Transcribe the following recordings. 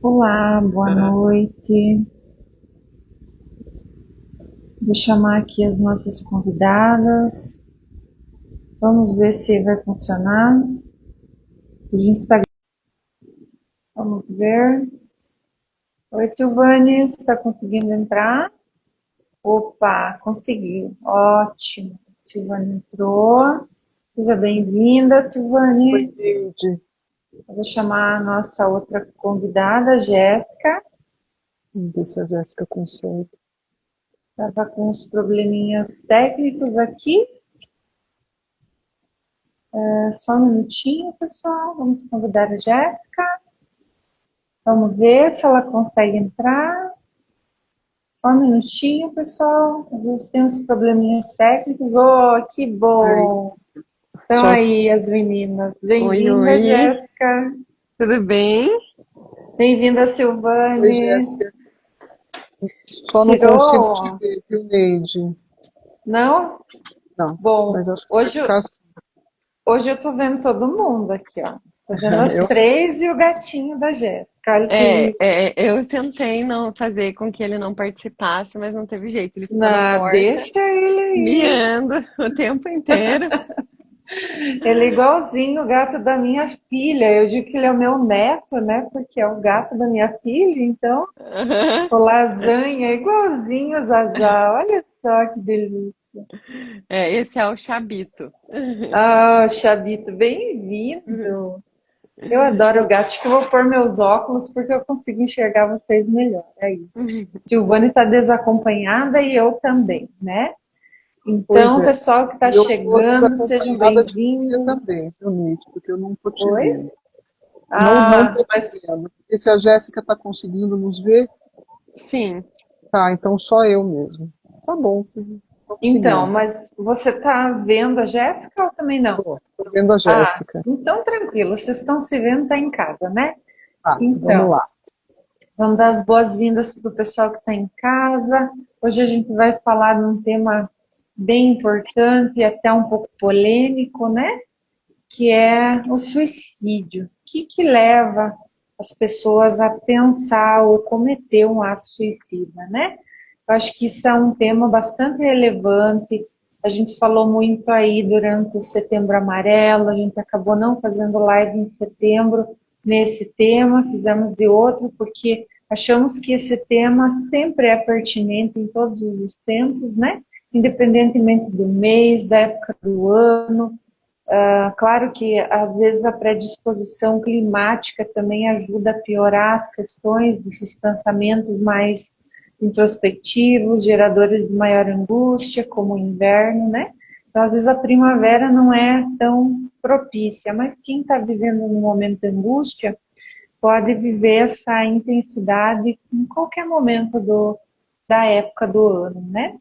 Olá, boa noite. Vou chamar aqui as nossas convidadas. Vamos ver se vai funcionar. O Instagram. Vamos ver. Oi, Silvane, você está conseguindo entrar? Opa, conseguiu. Ótimo. Silvane entrou. Seja bem-vinda, Oi, Silvane. Neide. Eu vou chamar a nossa outra convidada, Jéssica. Vamos ver se a Jéssica consegue. Estava com uns probleminhas técnicos aqui. Só um minutinho, pessoal. Vamos convidar a Jéssica. Vamos ver se ela consegue entrar. Só um minutinho, pessoal. Às vezes tem uns probleminhas técnicos. Oh, que Ai, bom! Estão só... aí as meninas. Oi, Bem-vinda, oi. Jéssica. Tudo bem? Bem-vinda, Oi, Silvane. Jéssica. Só não consigo te Tirou? ver, viu, Neide? Não? Não, Bom, mas acho que vai hoje, ficar assim. hoje eu tô vendo todo mundo aqui, ó. Tô vendo as Eu, três e o gatinho da Jéssica. Olha que lindo. eu tentei não fazer com que ele não participasse, mas não teve jeito. Ele ficou na Não, porta, deixa ele aí. miando o tempo inteiro. Ele é igualzinho o gato da minha filha. Eu digo que ele é o meu neto, né? Porque é o gato da minha filha, então o lasanha é igualzinho o Zazá. Olha só que delícia. É, esse é o Chabito. Ah, Chabito, bem-vindo. Eu adoro o gato. Acho que eu vou pôr meus óculos porque eu consigo enxergar vocês melhor. Aí. Silvane está desacompanhada e eu também, né? Pois Então, é. pessoal que está E eu estou chegando, sejam desacompanhada de você bem-vindos. também, viu, Neide? Porque eu não estou te Oi? vendo. Não Ah, estou te mas vendo. Porque se a Jéssica está conseguindo nos ver, Sim, tá, então só eu mesmo. Tá bom, vamos então, seguindo. mas você está vendo a Jéssica ou também não? Tô vendo a Ah, Jéssica. então tranquilo, vocês estão se vendo, tá em casa, né? Tá, vamos Então, lá. vamos dar as boas-vindas para o pessoal que está em casa. Hoje a gente vai falar de um tema bem importante e até um pouco polêmico, né? Que é o suicídio. O que leva as pessoas a pensar ou cometer um ato suicida, né? Eu acho que isso é um tema bastante relevante. A gente falou muito aí durante o Setembro Amarelo, a gente acabou não fazendo live em setembro nesse tema, fizemos de outro, porque achamos que esse tema sempre é pertinente em todos os tempos, né? Independentemente do mês, da época do ano. Claro que às vezes a predisposição climática também ajuda a piorar as questões desses pensamentos mais introspectivos, geradores de maior angústia, como o inverno, né? Então, às vezes a primavera não é tão propícia, mas quem está vivendo no momento de angústia pode viver essa intensidade em qualquer momento da época do ano, né?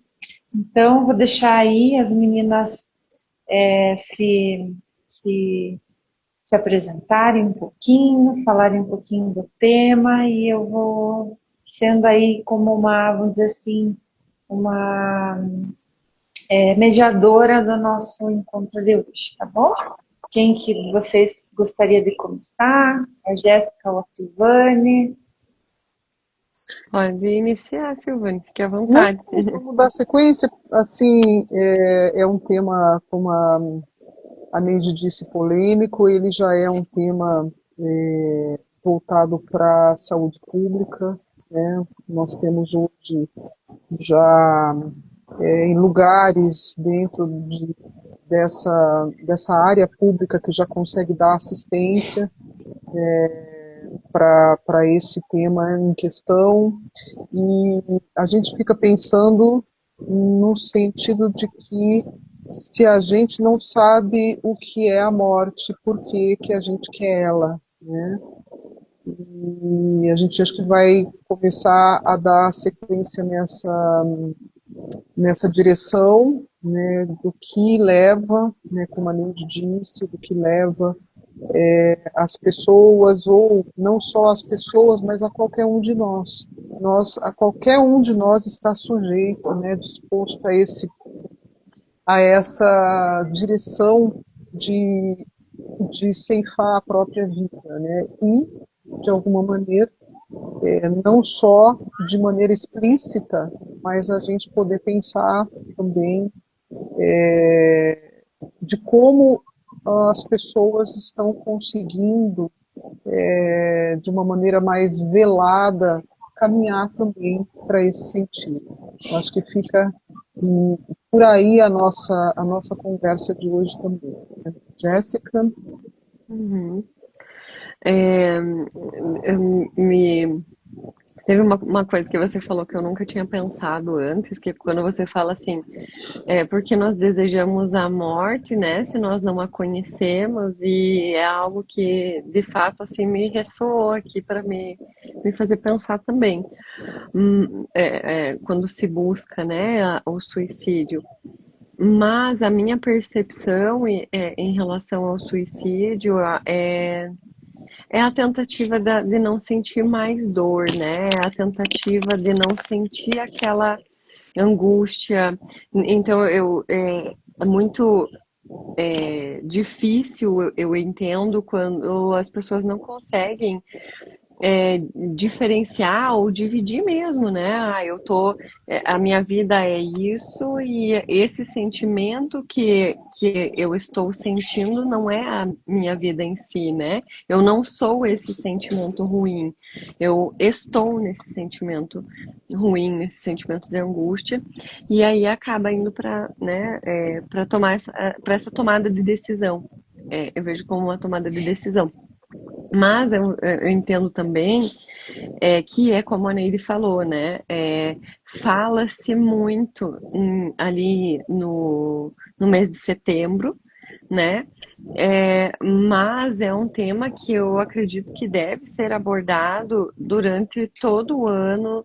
Então, vou deixar aí as meninas se, se, se apresentarem um pouquinho, falarem um pouquinho do tema e eu vou sendo aí como uma, vamos dizer assim, uma mediadora do nosso encontro de hoje, tá bom? Quem que vocês gostaria de começar? A Jéssica ou a Silvane? pode iniciar, Silvane, fique à Não, vontade. vamos dar sequência. Assim, é um tema, como a Neide disse, polêmico. Ele já é um tema voltado para a saúde pública, né? Nós temos hoje já em lugares dessa área pública que já consegue dar assistência para esse tema em questão, e a gente fica pensando no sentido de que se a gente não sabe o que é a morte, por que que a gente quer ela, né? E a gente acho que vai começar a dar sequência nessa direção, né, do que leva, né, como a Neide disse, do que leva as pessoas, ou não só as pessoas, mas a qualquer um de nós. A qualquer um de nós está sujeito, né, disposto a essa direção de ceifar a própria vida, né, e, de alguma maneira, não só de maneira explícita, mas a gente poder pensar também de como as pessoas estão conseguindo, de uma maneira mais velada, caminhar também para esse sentido. Acho que fica por aí a nossa conversa de hoje também. Jéssica? Uhum. É, me teve uma coisa que você falou que eu nunca tinha pensado antes, que quando você fala assim, porque nós desejamos a morte, né, se nós não a conhecemos, e é algo que de fato assim me ressoou aqui para me fazer pensar também. Quando se busca, né, o suicídio. Mas a minha percepção em relação ao suicídio é a tentativa de não sentir mais dor, né? É a tentativa de não sentir aquela angústia. Então, é muito difícil, eu entendo, quando as pessoas não conseguem diferenciar ou dividir mesmo, né? A minha vida é isso e esse sentimento que eu estou sentindo não é a minha vida em si, né? Eu não sou esse sentimento ruim, eu estou nesse sentimento ruim, nesse sentimento de angústia, e aí acaba indo para, né, para tomar para essa tomada de decisão. Eu vejo como uma tomada de decisão. Mas eu entendo também que é como a Neide falou, né? Fala-se muito ali no mês de setembro, né? Mas é um tema que eu acredito que deve ser abordado durante todo o ano,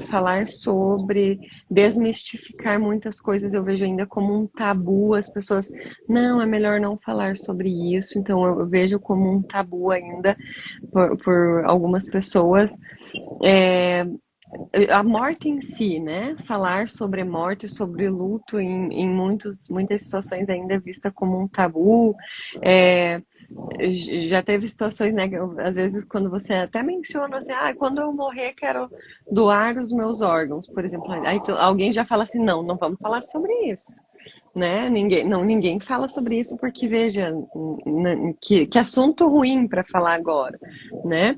falar sobre, desmistificar muitas coisas. Eu vejo ainda como um tabu, as pessoas, não, é melhor não falar sobre isso, então eu vejo como um tabu ainda por algumas pessoas. É, a morte em si, né? Falar sobre morte, sobre luto em muitas situações ainda é vista como um tabu. É, já teve situações, né? Às vezes quando você até menciona assim, quando eu morrer quero doar os meus órgãos, por exemplo. Aí alguém já fala assim, não, não vamos falar sobre isso. Né? Ninguém fala sobre isso porque veja que assunto ruim para falar agora, né?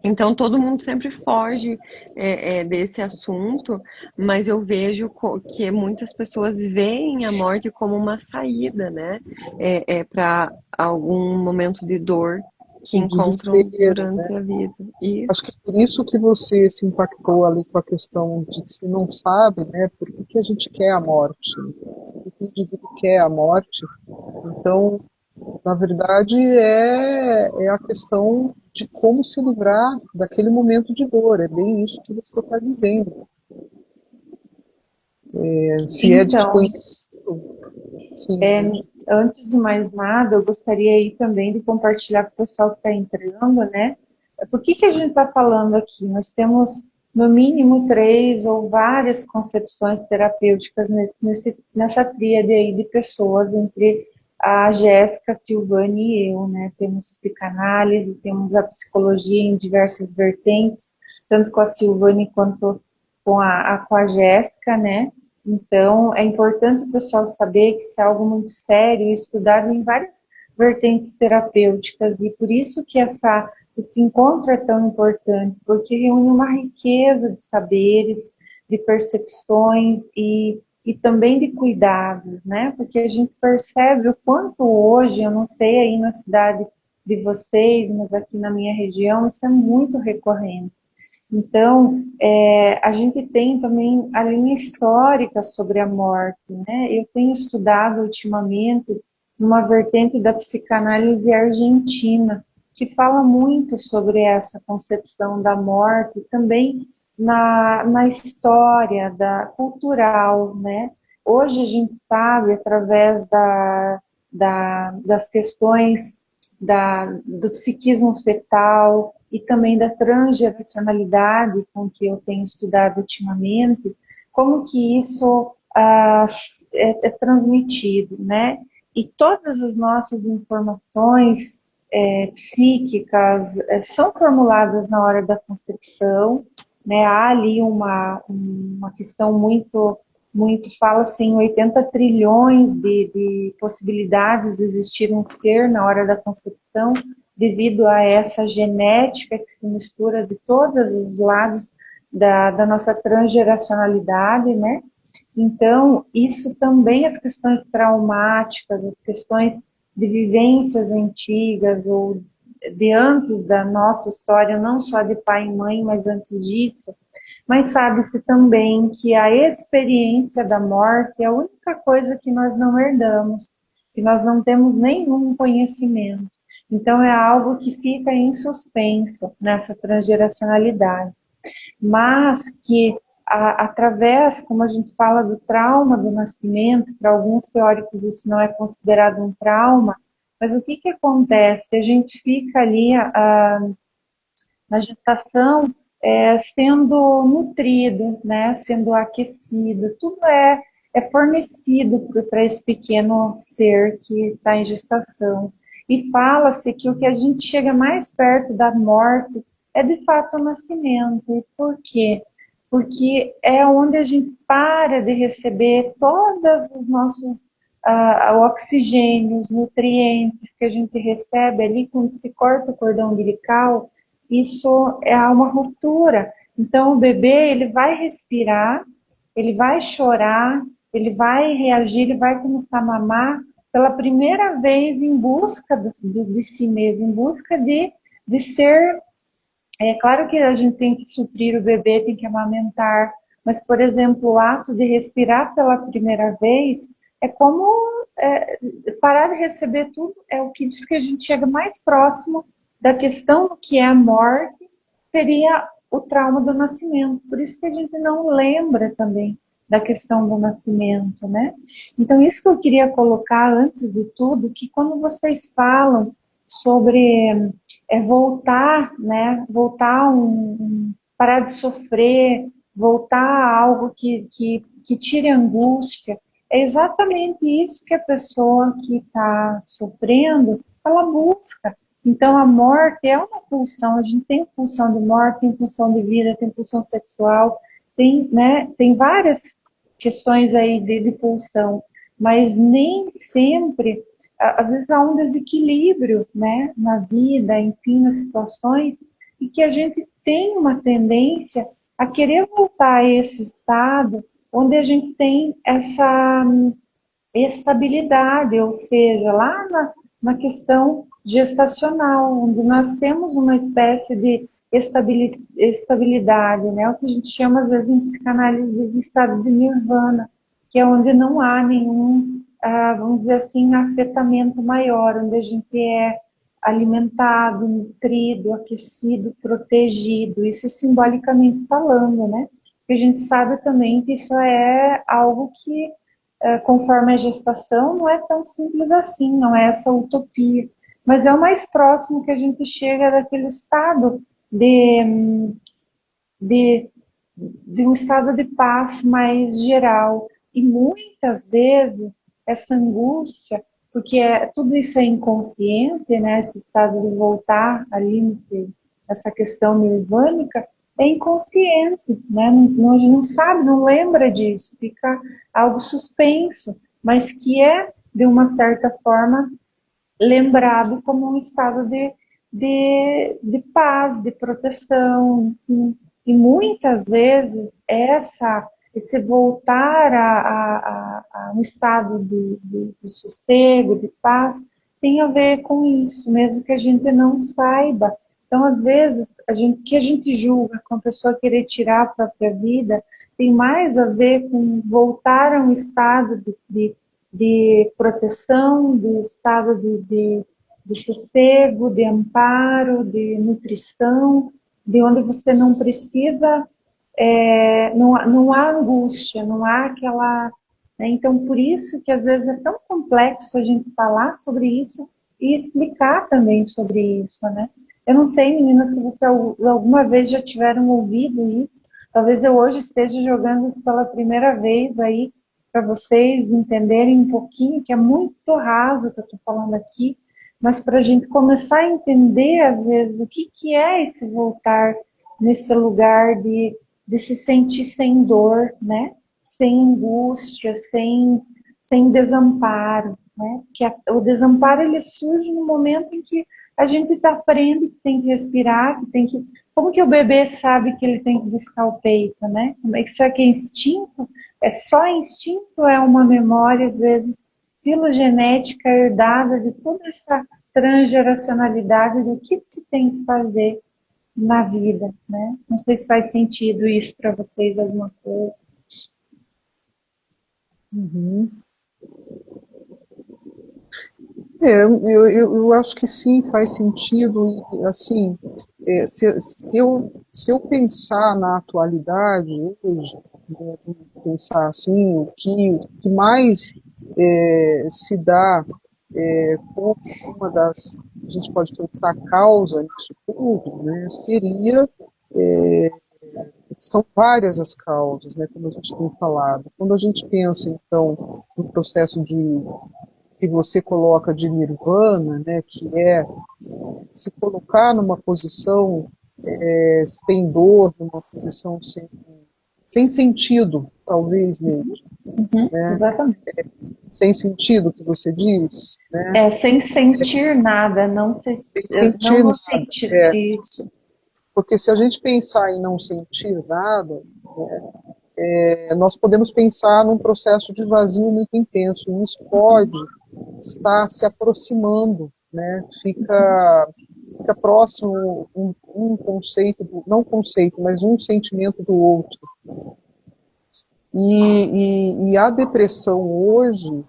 Então, todo mundo sempre foge desse assunto, mas eu vejo que muitas pessoas veem a morte como uma saída, né? Para algum momento de dor que O encontram desespero, durante né? a vida. Acho Isso. que por isso que você se impactou ali com a questão de que você não sabe, né, por que que a gente quer a morte, por que o indivíduo quer a morte. Então, na verdade, é a questão de como se livrar daquele momento de dor. É bem isso que você está dizendo. Se é Então, desconhecido, sim, é, antes de mais nada, eu gostaria aí também de compartilhar com o pessoal que está entrando, né? Por que a gente está falando aqui? Nós temos, no mínimo, três ou várias concepções terapêuticas nessa tríade aí de pessoas, entre a Jéssica, a Silvane e eu, né? Temos psicanálise, temos a psicologia em diversas vertentes, tanto com a Silvane quanto com a Jéssica, né? Então, é importante o pessoal saber que isso é algo muito sério e estudado em várias vertentes terapêuticas, e por isso que esse encontro é tão importante, porque reúne uma riqueza de saberes, de percepções e também de cuidados, né? Porque a gente percebe o quanto hoje, eu não sei aí na cidade de vocês, mas aqui na minha região, isso é muito recorrente. Então, a gente tem também a linha histórica sobre a morte, né? Eu tenho estudado ultimamente uma vertente da psicanálise argentina, que fala muito sobre essa concepção da morte, também na história cultural, né? Hoje a gente sabe, através das questões do psiquismo fetal e também da transgeracionalidade com que eu tenho estudado ultimamente, como que isso é transmitido, né? E todas as nossas informações psíquicas são formuladas na hora da concepção, né? Há ali uma questão fala-se em 80 trilhões de possibilidades de existir um ser na hora da concepção, devido a essa genética que se mistura de todos os lados da nossa transgeracionalidade, né? Então, isso também, as questões traumáticas, as questões de vivências antigas ou de antes da nossa história, não só de pai e mãe, mas antes disso. Mas sabe-se também que a experiência da morte é a única coisa que nós não herdamos, que nós não temos nenhum conhecimento. Então, é algo que fica em suspenso nessa transgeracionalidade. Mas que através, como a gente fala do trauma do nascimento, para alguns teóricos isso não é considerado um trauma, mas o que acontece? A gente fica ali na gestação sendo nutrido, né, sendo aquecido, tudo é fornecido para esse pequeno ser que está em gestação. E fala-se que o que a gente chega mais perto da morte é de fato o nascimento. E por quê? Porque é onde a gente para de receber todos os nossos oxigênio, os nutrientes que a gente recebe ali quando se corta o cordão umbilical. Isso é uma ruptura. Então, o bebê, ele vai respirar, ele vai chorar, ele vai reagir, ele vai começar a mamar pela primeira vez em busca de si mesmo, em busca de ser. É claro que a gente tem que suprir o bebê, tem que amamentar, mas, por exemplo, o ato de respirar pela primeira vez é como parar de receber tudo, é o que diz que a gente chega mais próximo da questão do que é a morte, seria o trauma do nascimento. Por isso que a gente não lembra também da questão do nascimento, né? Então, isso que eu queria colocar antes de tudo, que quando vocês falam sobre voltar, né? Voltar parar de sofrer, voltar a algo que tire a angústia, é exatamente isso que a pessoa que está sofrendo, ela busca. Então, a morte é uma pulsão, a gente tem pulsão de morte, tem pulsão de vida, tem pulsão sexual, tem várias questões aí de pulsão, mas nem sempre, às vezes há um desequilíbrio, né, na vida, enfim, nas situações, e que a gente tem uma tendência a querer voltar a esse estado onde a gente tem essa estabilidade, ou seja, lá na questão gestacional, onde nós temos uma espécie de estabilidade, né? O que a gente chama, às vezes, em psicanálise de estado de nirvana, que é onde não há nenhum, vamos dizer assim, afetamento maior, onde a gente é alimentado, nutrido, aquecido, protegido, isso simbolicamente falando, né? Porque a gente sabe também que isso é algo que conforme a gestação, não é tão simples assim, não é essa utopia. Mas é o mais próximo que a gente chega daquele estado de, de um estado de paz mais geral. E muitas vezes essa angústia, porque tudo isso é inconsciente, né, esse estado de voltar ali, essa questão nirvânica, é inconsciente, né? Não sabe, não lembra disso, fica algo suspenso, mas que é, de uma certa forma, lembrado como um estado de paz, de proteção. E muitas vezes esse voltar a um estado de sossego, de paz, tem a ver com isso, mesmo que a gente não saiba. Então, às vezes, o que a gente julga com a pessoa querer tirar a própria vida tem mais a ver com voltar a um estado de proteção, de estado de sossego, de amparo, de nutrição, de onde você não precisa, não há angústia, não há aquela. Né? Então, por isso que às vezes é tão complexo a gente falar sobre isso e explicar também sobre isso, né? Eu não sei, meninas, se você alguma vez já tiveram ouvido isso. Talvez eu hoje esteja jogando isso pela primeira vez aí, para vocês entenderem um pouquinho, que é muito raso o que eu estou falando aqui, mas para a gente começar a entender, às vezes, o que é esse voltar nesse lugar de se sentir sem dor, né? Sem angústia, sem desamparo, né? Porque o desamparo ele surge no momento em que a gente está aprendendo que tem que respirar, que tem que... Como que o bebê sabe que ele tem que buscar o peito, né? Como é que isso aqui é instinto? É só instinto ou é uma memória, às vezes, filogenética herdada de toda essa transgeracionalidade do que se tem que fazer na vida, né? Não sei se faz sentido isso para vocês alguma coisa. Uhum. Eu acho que sim, faz sentido. E, assim, se eu pensar na atualidade hoje, né, pensar assim, o que mais se dá como uma das, a gente pode pensar, causa nisso tudo, né, seria, é, são várias as causas, né, como a gente tem falado. Quando a gente pensa, então, no processo que você coloca de nirvana, né, que é se colocar numa posição sem dor, numa posição sem sentido, talvez, Neide, né? Exatamente. Sem sentido que você diz, né? É, sem sentir nada, não, se, Sem não sentir no nada. sentido isso. Porque se a gente pensar em não sentir nada, nós podemos pensar num processo de vazio muito intenso. E isso pode estar se aproximando, né? Fica próximo um conceito, não conceito, mas um sentimento do outro. E a depressão hoje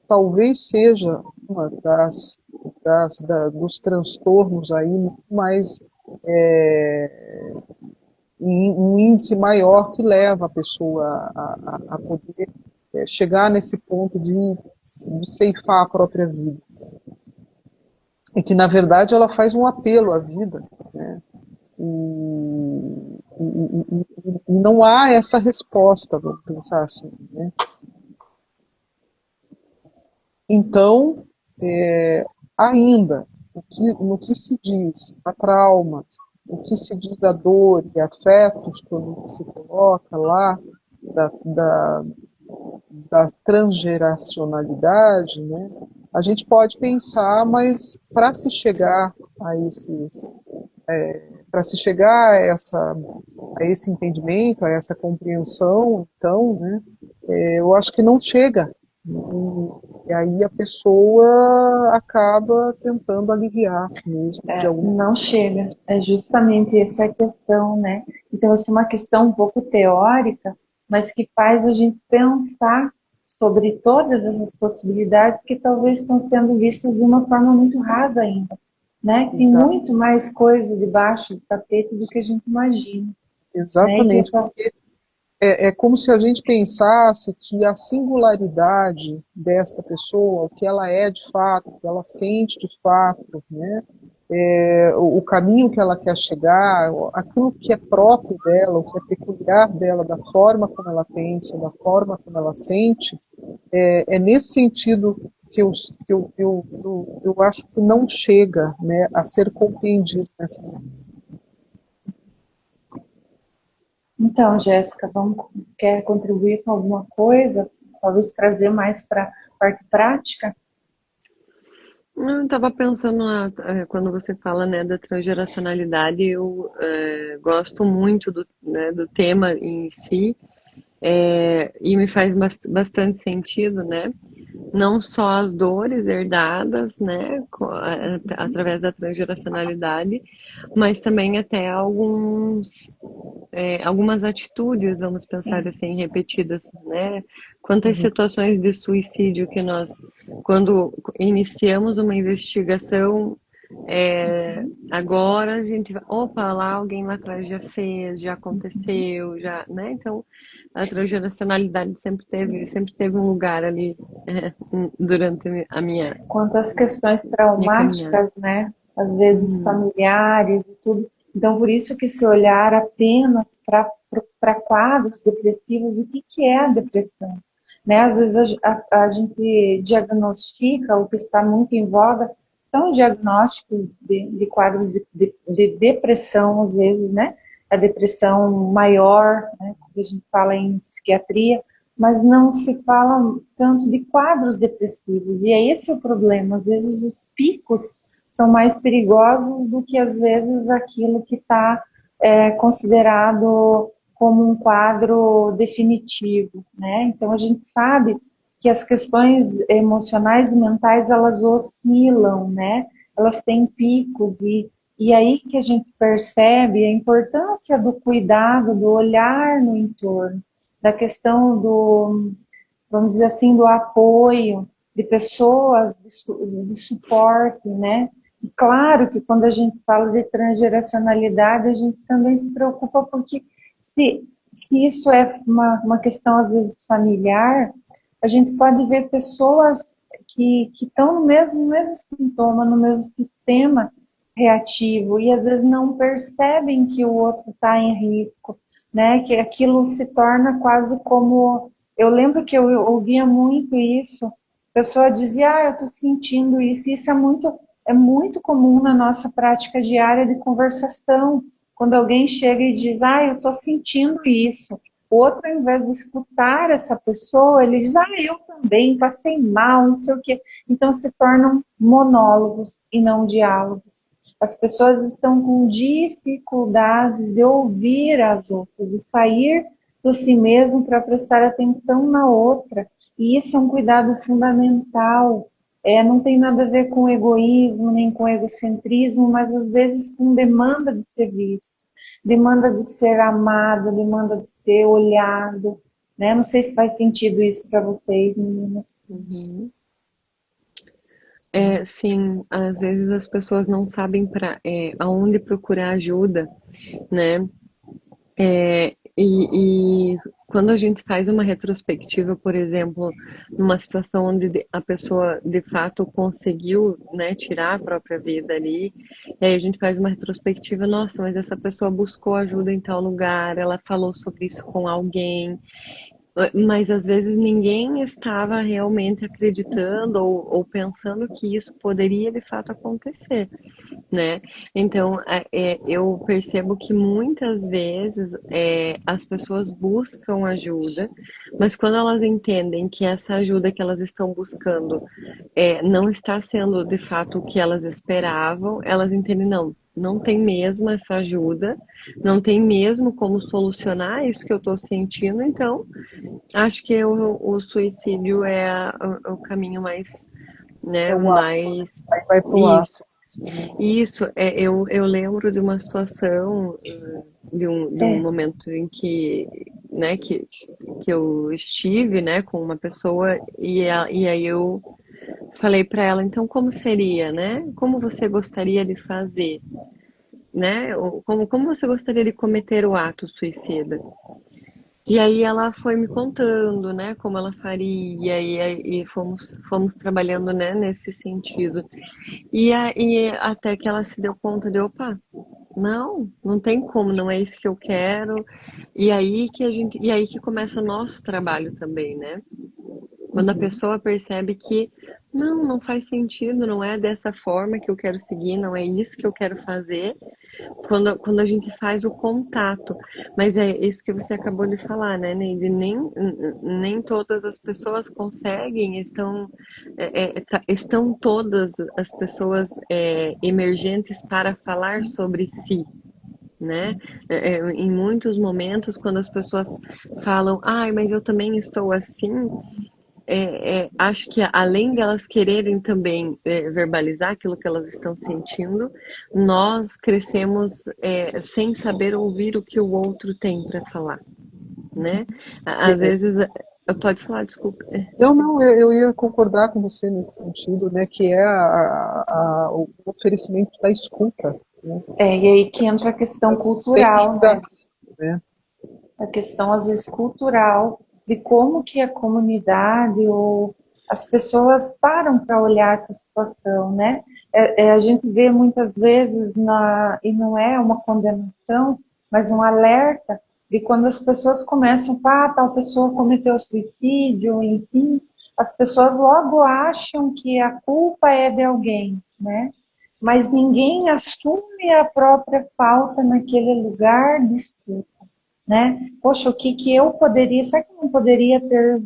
talvez seja uma dos transtornos aí mais um índice maior que leva a pessoa a poder chegar nesse ponto de ceifar a própria vida. E que, na verdade, ela faz um apelo à vida, né? E não há essa resposta, vamos pensar assim, né? Então, ainda, no que se diz a traumas, o que se diz a dor e afetos, quando se coloca lá da, da, da transgeracionalidade, né, a gente pode pensar, mas para se chegar a esses, para se chegar a esse entendimento, a essa compreensão, então, né, eu acho que não chega. E aí a pessoa acaba tentando aliviar mesmo, de alguma Não chega. É justamente essa a questão, né? Então, isso é uma questão um pouco teórica, mas que faz a gente pensar sobre todas essas possibilidades que talvez estão sendo vistas de uma forma muito rasa ainda, né? Tem Exa- muito mais coisa debaixo do tapete do que a gente imagina, né? E que Exatamente, porque é como se a gente pensasse que a singularidade desta pessoa, o que ela é de fato, o que ela sente de fato, né? O caminho que ela quer chegar, aquilo que é próprio dela, o que é peculiar dela, da forma como ela pensa, da forma como ela sente, nesse sentido que eu acho que não chega, né, a ser compreendido nessa maneira. Então, Jéssica, quer contribuir com alguma coisa? Talvez trazer mais para a parte prática? Eu estava pensando quando você fala, né, da transgeracionalidade, eu gosto muito do tema em si, e me faz bastante sentido, né? Não só as dores herdadas, né, através da transgeracionalidade, mas também até algumas atitudes, vamos pensar Sim. assim, repetidas, né? Quantas Uhum. situações de suicídio que nós, quando iniciamos uma investigação, agora a gente vai, opa, lá alguém lá atrás já fez, já aconteceu, já, né? Então, a transgeracionalidade sempre teve um lugar ali durante a Quanto às questões minha caminhada. traumáticas, né? Às vezes Uhum. familiares e tudo. Então, por isso que se olhar apenas para quadros depressivos, o que é a depressão? Né? Às vezes a gente diagnostica o que está muito em voga são diagnósticos de quadros de depressão, às vezes, né? A depressão maior, né? Quando a gente fala em psiquiatria, mas não se fala tanto de quadros depressivos. E é esse o problema. Às vezes os picos são mais perigosos do que, às vezes, aquilo que está considerado como um quadro definitivo, né? Então a gente sabe que as questões emocionais e mentais, elas oscilam, né? Elas têm picos e aí que a gente percebe a importância do cuidado, do olhar no entorno, da questão do, vamos dizer assim, do apoio de pessoas, de suporte, né? E claro que quando a gente fala de transgeracionalidade, a gente também se preocupa porque se isso é uma questão, às vezes, familiar, a gente pode ver pessoas que estão no mesmo sintoma, no mesmo sistema reativo, e às vezes não percebem que o outro está em risco, né? Que aquilo se torna quase como... Eu lembro que eu ouvia muito isso, a pessoa dizia, eu estou sentindo isso, e isso é muito comum na nossa prática diária de conversação, quando alguém chega e diz, eu estou sentindo isso. O outro, ao invés de escutar essa pessoa, ele diz, eu também, passei mal, não sei o quê. Então se tornam monólogos e não diálogos. As pessoas estão com dificuldades de ouvir as outras, de sair de si mesmo para prestar atenção na outra. E isso é um cuidado fundamental. Não tem nada a ver com egoísmo, nem com egocentrismo, mas às vezes com demanda de ser visto, demanda de ser amado, demanda de ser olhado, né? Não sei se faz sentido isso para vocês, meninas. Uhum. Sim, às vezes as pessoas não sabem aonde procurar ajuda, né? E quando a gente faz uma retrospectiva, por exemplo, numa situação onde a pessoa de fato conseguiu, né, tirar a própria vida ali, e aí a gente faz uma retrospectiva, nossa, mas essa pessoa buscou ajuda em tal lugar, ela falou sobre isso com alguém, mas às vezes ninguém estava realmente acreditando ou pensando que isso poderia de fato acontecer, né? Então, eu percebo que muitas vezes as pessoas buscam ajuda, mas quando elas entendem que essa ajuda que elas estão buscando não está sendo de fato o que elas esperavam, elas entendem, não tem mesmo essa ajuda, não tem mesmo como solucionar isso que eu estou sentindo, então acho que o suicídio o caminho mais, né, É o ato, mais... aí vai pro ato. Isso. Isso, eu lembro de uma situação, de um momento em que, né, que eu estive, né, com uma pessoa e aí eu falei para ela, então como seria, né? Como você gostaria de fazer, né? Como você gostaria de cometer o ato suicida? E aí ela foi me contando, né, como ela faria e fomos trabalhando, né, nesse sentido. E até que ela se deu conta de, opa, não tem como, não é isso que eu quero. E aí que começa o nosso trabalho também, né? Quando a pessoa percebe que não faz sentido, não é dessa forma que eu quero seguir, não é isso que eu quero fazer, quando a gente faz o contato. Mas é isso que você acabou de falar, né, Neide? Nem todas as pessoas conseguem, estão todas as pessoas emergentes para falar sobre si. Né? Em muitos momentos, quando as pessoas falam, mas eu também estou assim, acho que além delas quererem também verbalizar aquilo que elas estão sentindo, nós crescemos sem saber ouvir o que o outro tem para falar, né? Às vezes, pode falar, desculpa. Não, eu ia concordar com você nesse sentido, né, que é o oferecimento da escuta, né? E aí que entra a questão Sem cultural, né? julgamento, né? A questão, às vezes, cultural, de como que a comunidade ou as pessoas param para olhar essa situação, né? A gente vê muitas vezes, e não é uma condenação, mas um alerta de quando as pessoas começam, tal pessoa cometeu suicídio, enfim, as pessoas logo acham que a culpa é de alguém, né? Mas ninguém assume a própria falta naquele lugar de desculpa, né? Poxa, o que que eu poderia, será que eu não poderia ter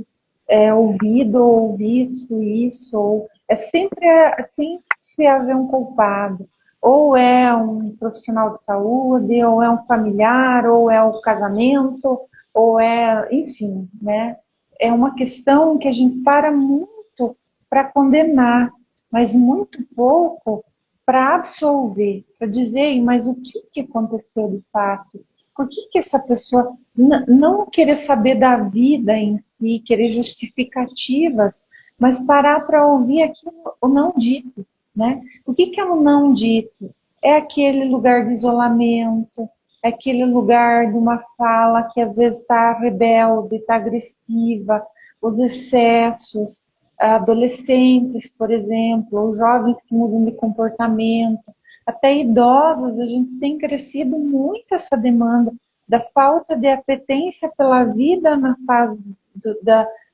ouvido ou visto isso? Ou sempre se haver um culpado. Ou é um profissional de saúde, ou é um familiar, ou é o casamento, ou é, enfim, né? É uma questão que a gente para muito para condenar, mas muito pouco para absolver, para dizer, mas o que que aconteceu de fato? Por que que essa pessoa não querer saber da vida em si, querer justificativas, mas parar para ouvir aquilo, o não dito, né? O que que é o não dito? É aquele lugar de isolamento, é aquele lugar de uma fala que às vezes está rebelde, está agressiva, os excessos, adolescentes, por exemplo, os jovens que mudam de comportamento, até idosos, a gente tem crescido muito essa demanda da falta de apetência pela vida na fase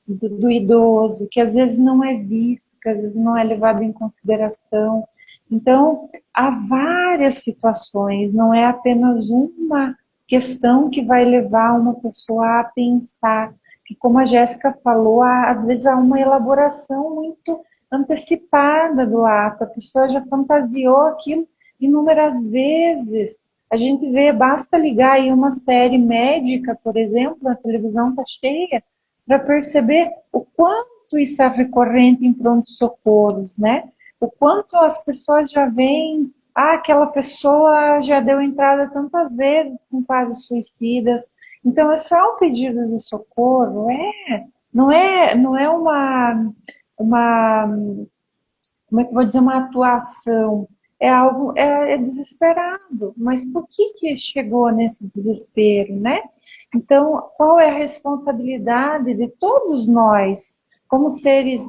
do idoso, que às vezes não é visto, que às vezes não é levado em consideração. Então, há várias situações, não é apenas uma questão que vai levar uma pessoa a pensar, que como a Jéssica falou, às vezes há uma elaboração muito antecipada do ato, a pessoa já fantasiou aquilo inúmeras vezes. A gente vê, basta ligar aí uma série médica, por exemplo, a televisão está cheia, para perceber o quanto isso é recorrente em pronto-socorros, né? O quanto as pessoas já veem, aquela pessoa já deu entrada tantas vezes com quadros suicidas. Então, é só um pedido de socorro, não é uma, como é que eu vou dizer, uma atuação, é algo, é desesperado, mas por que chegou nesse desespero, né? Então, qual é a responsabilidade de todos nós, como seres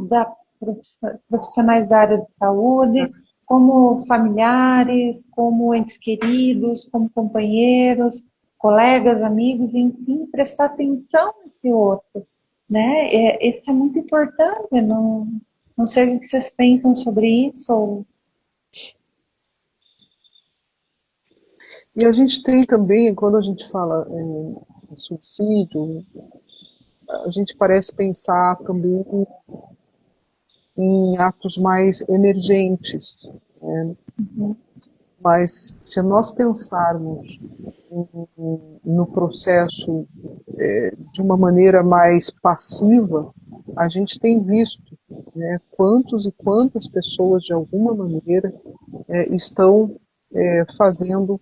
profissionais da área de saúde, como familiares, como entes queridos, como companheiros, colegas, amigos, enfim, prestar atenção nesse outro, né? Isso é muito importante, não sei o que vocês pensam sobre isso. E a gente tem também, quando a gente fala em suicídio, a gente parece pensar também em atos mais emergentes, né? Mas se nós pensarmos no processo de uma maneira mais passiva, a gente tem visto, né, quantos e quantas pessoas, de alguma maneira, estão fazendo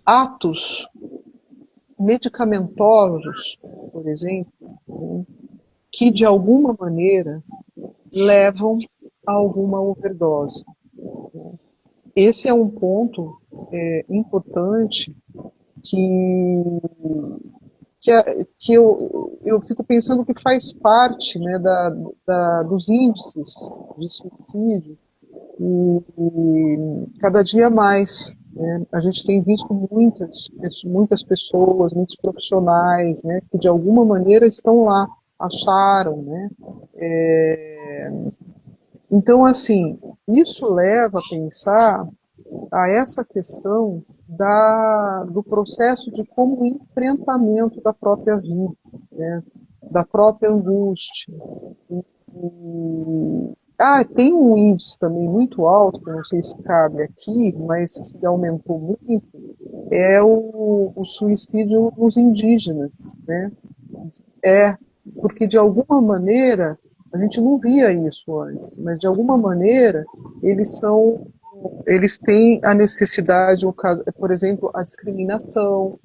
atos medicamentosos, por exemplo, né, que de alguma maneira levam a alguma overdose. Esse é um ponto importante que, que eu fico pensando que faz parte, né, dos índices de suicídio e cada dia mais, né, a gente tem visto muitas pessoas, muitos profissionais, né, que de alguma maneira estão lá, acharam, né, então, assim, isso leva a pensar a essa questão do processo de como o enfrentamento da própria vida, né, da própria angústia. Tem um índice também muito alto, que eu não sei se cabe aqui, mas que aumentou muito, é o suicídio nos indígenas, né? Porque de alguma maneira, a gente não via isso antes, mas de alguma maneira eles têm a necessidade, por exemplo, a discriminação,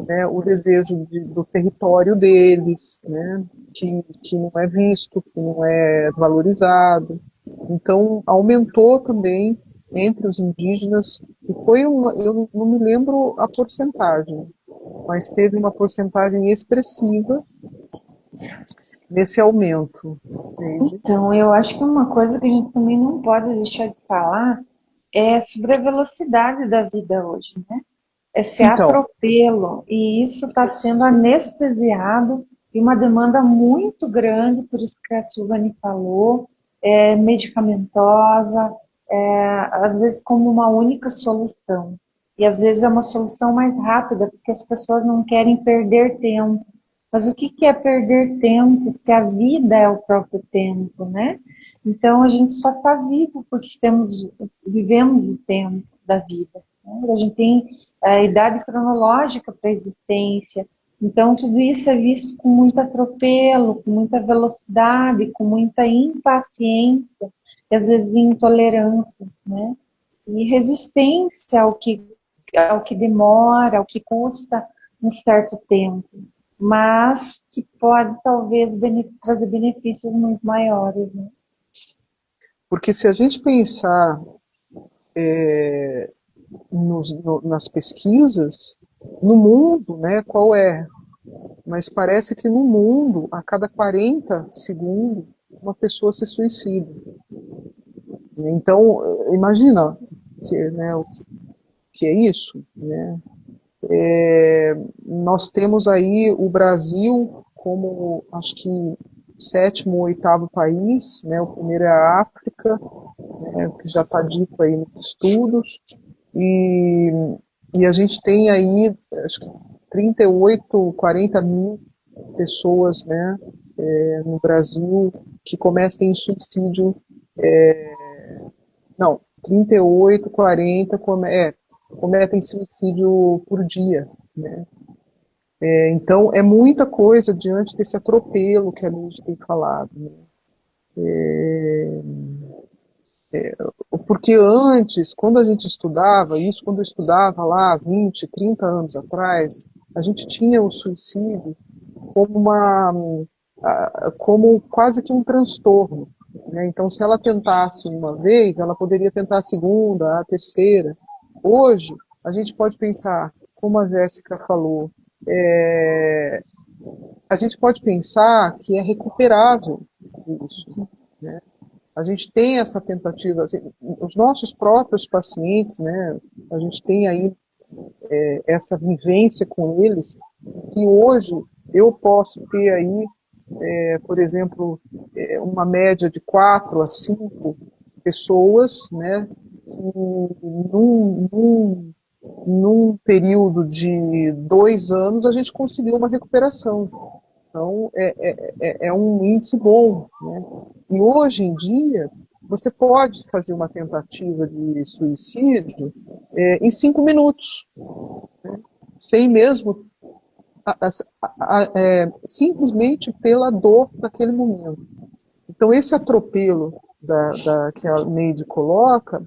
né, o desejo do território deles, né, que não é visto, que não é valorizado. Então, aumentou também entre os indígenas, e eu não me lembro a porcentagem, mas teve uma porcentagem expressiva nesse aumento. Entende? Então, eu acho que uma coisa que a gente também não pode deixar de falar é sobre a velocidade da vida hoje, né? Esse Então, atropelo, e isso está sendo anestesiado e uma demanda muito grande, por isso que a Silvane falou, medicamentosa, às vezes como uma única solução. E às vezes é uma solução mais rápida, porque as pessoas não querem perder tempo. Mas o que que é perder tempo se a vida é o próprio tempo, né? Então a gente só está vivo porque vivemos o tempo da vida, né? A gente tem a idade cronológica para a existência. Então tudo isso é visto com muito atropelo, com muita velocidade, com muita impaciência e às vezes intolerância, né? E resistência ao que demora, ao que custa um certo tempo, mas que pode talvez trazer benefícios muito maiores, né? Porque se a gente pensar nas pesquisas, no mundo, né, qual é? Mas parece que no mundo, a cada 40 segundos, uma pessoa se suicida. Então, imagina né, o que é isso, né? Nós temos aí o Brasil como, acho que, sétimo ou oitavo país, né? O primeiro é a África, né, que já está dito aí nos estudos, e, e a gente tem aí, acho que 38, 40 mil pessoas, né, no Brasil que cometem suicídio, não, 38, 40 cometem suicídio por dia, né? Então é muita coisa diante desse atropelo que a Luz tem falado, né? Porque antes, quando a gente estudava, isso quando eu estudava lá 20, 30 anos atrás, a gente tinha o suicídio como como quase que um transtorno, né? Então, se ela tentasse uma vez, ela poderia tentar a segunda, a terceira. Hoje, a gente pode pensar, como a Jéssica falou, a gente pode pensar que é recuperável isso, né? A gente tem essa tentativa, assim, os nossos próprios pacientes, né? A gente tem aí essa vivência com eles, que hoje eu posso ter aí, por exemplo, uma média de 4 a 5 pessoas, né, que num período de 2 anos a gente conseguiu uma recuperação. Então, é um índice bom, né? E hoje em dia, você pode fazer uma tentativa de suicídio em 5 minutos, sem mesmo simplesmente pela dor daquele momento. Então esse atropelo que a Neide coloca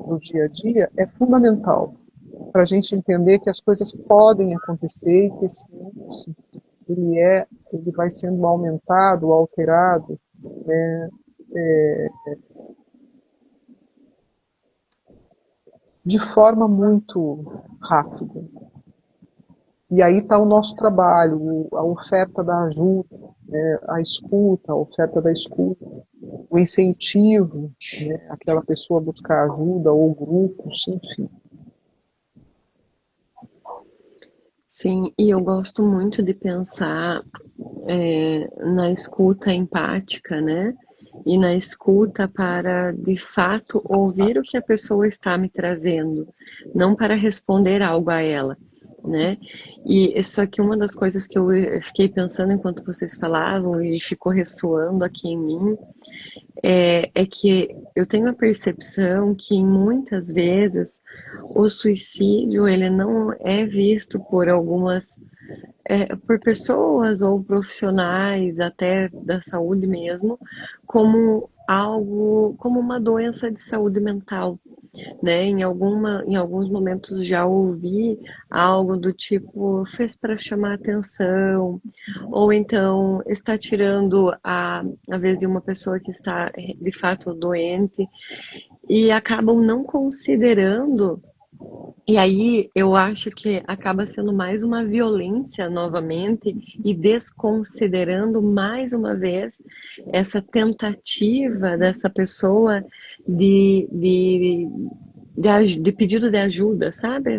no dia a dia é fundamental para a gente entender que as coisas podem acontecer e que esse índice ele vai sendo aumentado, alterado, né, de forma muito rápida. E aí está o nosso trabalho, a oferta da ajuda, né, a escuta, a oferta da escuta, o incentivo, né, aquela pessoa buscar ajuda ou grupos, enfim. Sim, e eu gosto muito de pensar na escuta empática, né? E na escuta para, de fato, ouvir o que a pessoa está me trazendo, não para responder algo a ela, né? E isso aqui, uma das coisas que eu fiquei pensando enquanto vocês falavam e ficou ressoando aqui em mim, é que eu tenho a percepção que muitas vezes o suicídio ele não é visto por algumas por pessoas ou profissionais até da saúde mesmo como algo como uma doença de saúde mental, né? Em alguns momentos já ouvi algo do tipo fez para chamar atenção, ou então está tirando a vez de uma pessoa que está de fato doente e acabam não considerando. E aí eu acho que acaba sendo mais uma violência novamente e desconsiderando mais uma vez essa tentativa dessa pessoa de de pedido de ajuda, sabe?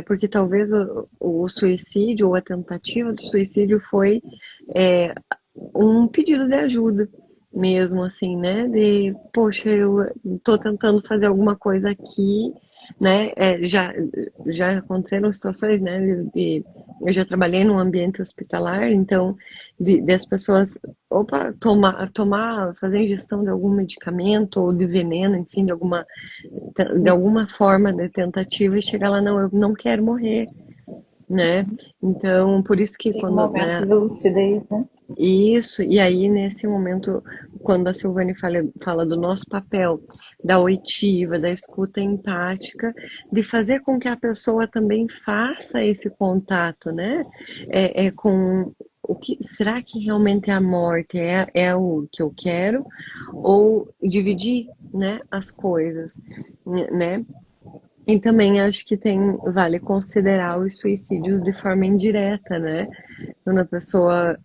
Porque talvez o suicídio ou a tentativa do suicídio foi é, um pedido de ajuda mesmo, assim, né? De, poxa, eu tô tentando fazer alguma coisa aqui, né? Já aconteceram situações, né? Eu já trabalhei num ambiente hospitalar, então, das pessoas, opa, fazer ingestão de algum medicamento ou de veneno, enfim, de alguma forma de tentativa e chegar lá, não, eu não quero morrer, né? Então, por isso que Tem um quando, momento né, de lucidez, né? isso, e aí nesse momento, quando a Silvane fala do nosso papel, da oitiva, da escuta empática, de fazer com que a pessoa também faça esse contato, né? Com o que será que realmente a morte é o que eu quero, ou dividir, né, as coisas, né? E também acho que vale considerar os suicídios de forma indireta, né? Quando a pessoa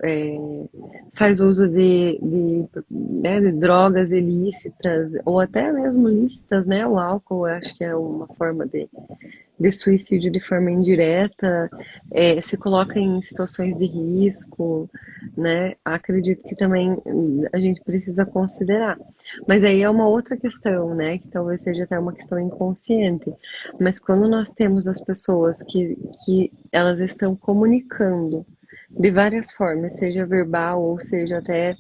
faz uso né, de drogas ilícitas, ou até mesmo lícitas, né? O álcool, eu acho que é uma forma de suicídio de forma indireta, se coloca em situações de risco, né? Acredito que também a gente precisa considerar. Mas aí é uma outra questão, né? Que talvez seja até uma questão inconsciente. Mas quando nós temos as pessoas que elas estão comunicando de várias formas, seja verbal ou seja até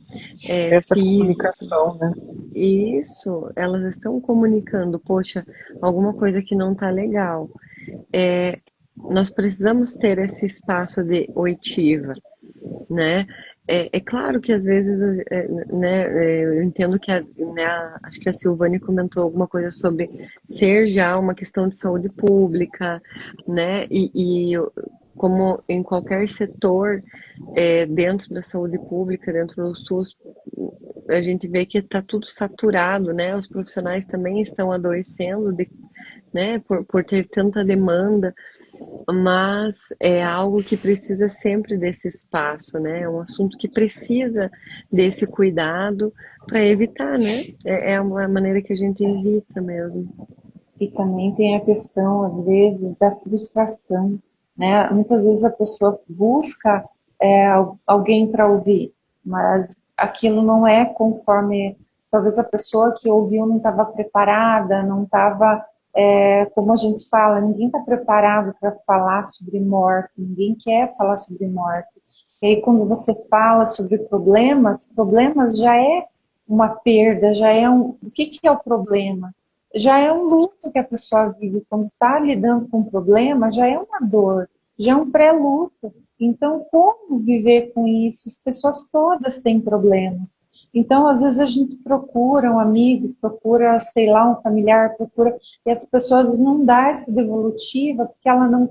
Essa físico, comunicação, né? isso, elas estão comunicando, poxa, alguma coisa que não tá legal. É, nós precisamos ter esse espaço de oitiva, né? Claro que às vezes, né, eu entendo que né, acho que a Silvane comentou alguma coisa sobre ser já uma questão de saúde pública, né? Como em qualquer setor dentro da saúde pública, dentro do SUS, a gente vê que está tudo saturado, né? Os profissionais também estão adoecendo né, por ter tanta demanda, mas é algo que precisa sempre desse espaço, né? É um assunto que precisa desse cuidado para evitar, né? É uma maneira que a gente evita mesmo. E também tem a questão, às vezes, da frustração, né? Muitas vezes a pessoa busca alguém para ouvir, mas aquilo não é conforme, talvez a pessoa que ouviu não estava preparada, não estava, como a gente fala, ninguém está preparado para falar sobre morte, ninguém quer falar sobre morte. E aí quando você fala sobre problemas já é uma perda, já é o que é o problema? Já é um luto que a pessoa vive quando está lidando com um problema, já é uma dor, já é um pré-luto. Então, como viver com isso? As pessoas todas têm problemas. Então, às vezes a gente procura um amigo, procura, sei lá, um familiar, procura, e as pessoas não dão essa devolutiva porque ela não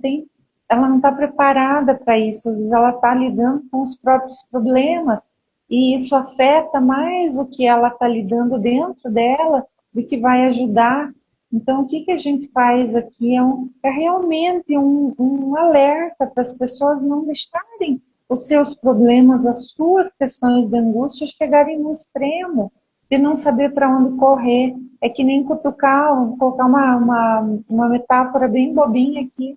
está preparada para isso. Às vezes ela está lidando com os próprios problemas e isso afeta mais o que ela está lidando dentro dela do que vai ajudar. Então, o que a gente faz aqui é realmente um alerta para as pessoas não deixarem os seus problemas, as suas questões de angústia chegarem no extremo, de não saber para onde correr. É que nem cutucar, vou colocar uma metáfora bem bobinha aqui,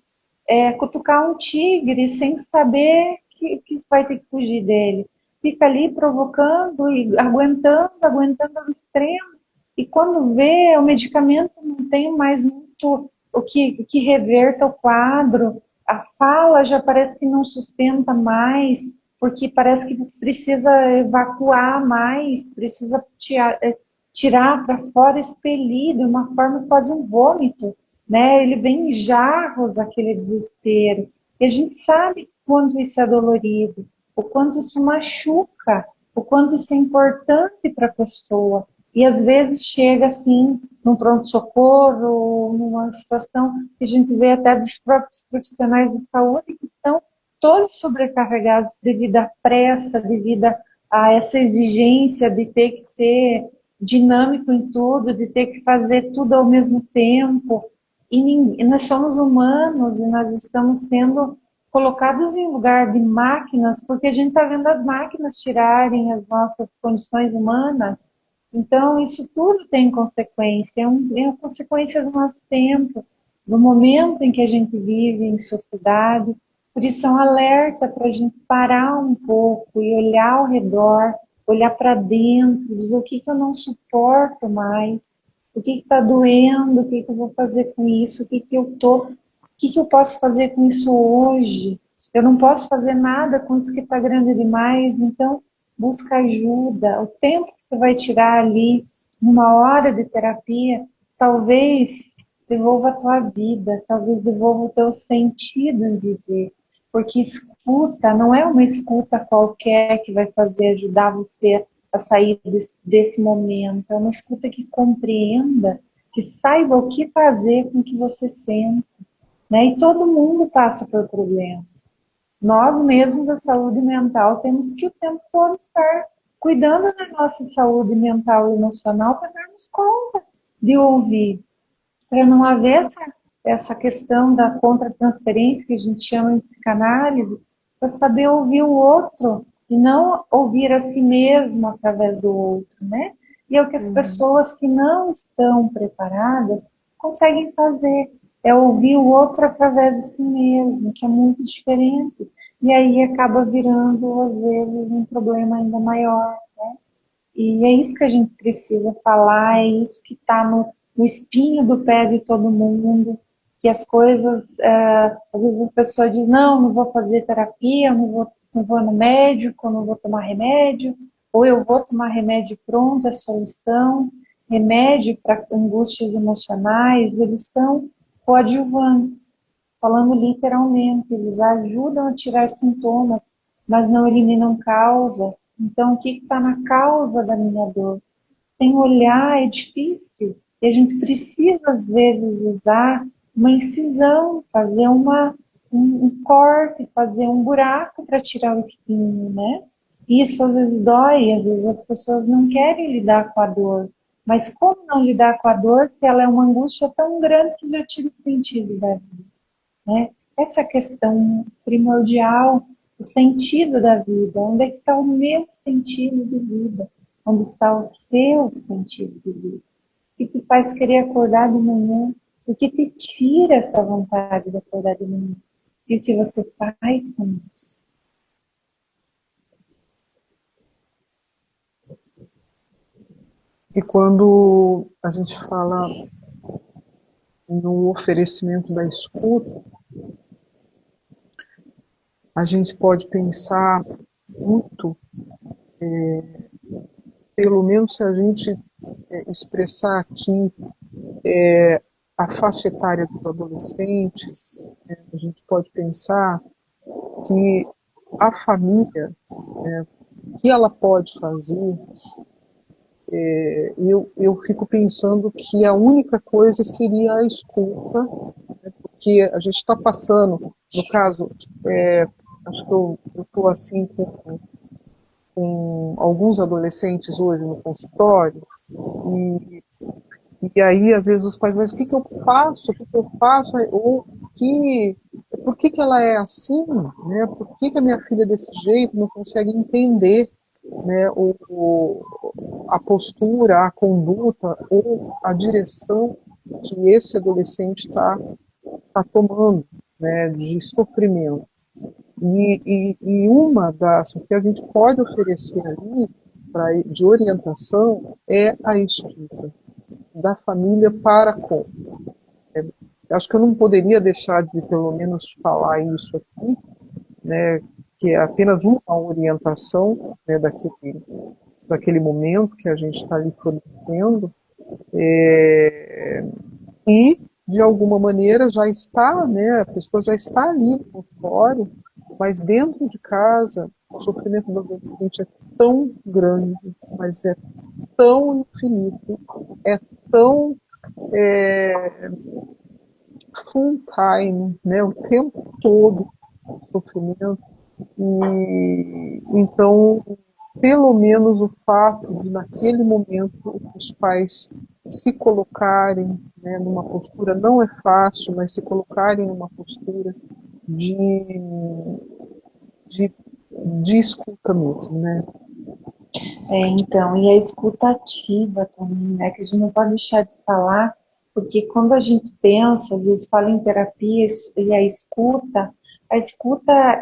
cutucar um tigre sem saber que vai ter que fugir dele. Fica ali provocando e aguentando ao extremo. E quando vê, o medicamento não tem mais muito o que reverta o quadro, a fala já parece que não sustenta mais, porque parece que você precisa evacuar mais, precisa tirar para fora, expelir de uma forma quase um vômito, né? Ele vem em jarros, aquele desespero. E a gente sabe quanto isso é dolorido, o quanto isso machuca, o quanto isso é importante para a pessoa. E às vezes chega assim, num pronto-socorro, numa situação que a gente vê até dos próprios profissionais de saúde que estão todos sobrecarregados devido à pressa, devido a essa exigência de ter que ser dinâmico em tudo, de ter que fazer tudo ao mesmo tempo. E nós somos humanos e nós estamos sendo colocados em lugar de máquinas, porque a gente está vendo as máquinas tirarem as nossas condições humanas. Então, isso tudo tem consequência, é uma consequência do nosso tempo, do momento em que a gente vive em sociedade. Por isso, é um alerta para a gente parar um pouco e olhar ao redor, olhar para dentro, dizer o que, que eu não suporto mais, o que está doendo, o que, que eu vou fazer com isso, o que, que eu posso fazer com isso hoje. Eu não posso fazer nada com isso que está grande demais, então busca ajuda. O tempo que você vai tirar ali, numa hora de terapia, talvez devolva a tua vida, talvez devolva o teu sentido em viver. Porque escuta não é uma escuta qualquer que vai fazer ajudar você a sair desse momento. É uma escuta que compreenda, que saiba o que fazer com o que você sente. Né? E todo mundo passa por problemas. Nós mesmos da saúde mental temos que o tempo todo estar cuidando da nossa saúde mental e emocional para darmos conta de ouvir, para não haver essa questão da contratransferência que a gente chama em psicanálise, para saber ouvir o outro e não ouvir a si mesmo através do outro, né? E é o que as pessoas que não estão preparadas conseguem fazer, é ouvir o outro através de si mesmo, que é muito diferente. E aí acaba virando, às vezes, um problema ainda maior. E é isso que a gente precisa falar, é isso que está no espinho do pé de todo mundo, que as coisas, às vezes a pessoa diz, não, não vou fazer terapia, não vou no médico, não vou tomar remédio, ou eu vou tomar remédio pronto, é solução. Remédio para angústias emocionais, eles são coadjuvantes, falando literalmente, eles ajudam a tirar sintomas, mas não eliminam causas. Então, o que está na causa da minha dor? Sem olhar é difícil. E a gente precisa, às vezes, usar uma incisão, fazer um corte, fazer um buraco para tirar o espinho, né? Isso às vezes dói, às vezes as pessoas não querem lidar com a dor. Mas como não lidar com a dor se ela é uma angústia tão grande que já tira o sentido da vida, né? Essa questão primordial, o sentido da vida, onde é que está o meu sentido de vida? Onde está o seu sentido de vida? O que te faz querer acordar de manhã? O que te tira essa vontade de acordar de manhã? E o que você faz com isso? E quando a gente fala no oferecimento da escuta, a gente pode pensar muito, pelo menos se a gente expressar aqui a faixa etária dos adolescentes, a gente pode pensar que a família, o que ela pode fazer, eu fico pensando que a única coisa seria a escuta, né, porque a gente está passando, no caso, acho que eu estou assim com alguns adolescentes hoje no consultório, e, e aí às vezes os pais, mas o que, que eu faço? O que, que eu faço? Ou por que, que ela é assim? Né? Por que, que a minha filha é desse jeito? Não consegue entender, né, a postura, a conduta ou a direção que esse adolescente está tomando, né, de sofrimento. E uma das, o que a gente pode oferecer ali de orientação é a escuta da família para com. Acho que eu não poderia deixar de, pelo menos, falar isso aqui, né, que é apenas uma orientação, né, daquele momento que a gente está ali fornecendo, e, de alguma maneira, já está, né, a pessoa já está ali no consultório, mas dentro de casa, o sofrimento do adolescente é tão grande, mas é tão infinito, é tão full time, né, o tempo todo sofrimento. E então, pelo menos o fato de naquele momento os pais se colocarem, né, numa postura, não é fácil, mas se colocarem numa postura de, de escuta mesmo, né? Então, e a escuta ativa também, né? Que a gente não pode deixar de falar, porque quando a gente pensa, às vezes fala em terapia e a escuta,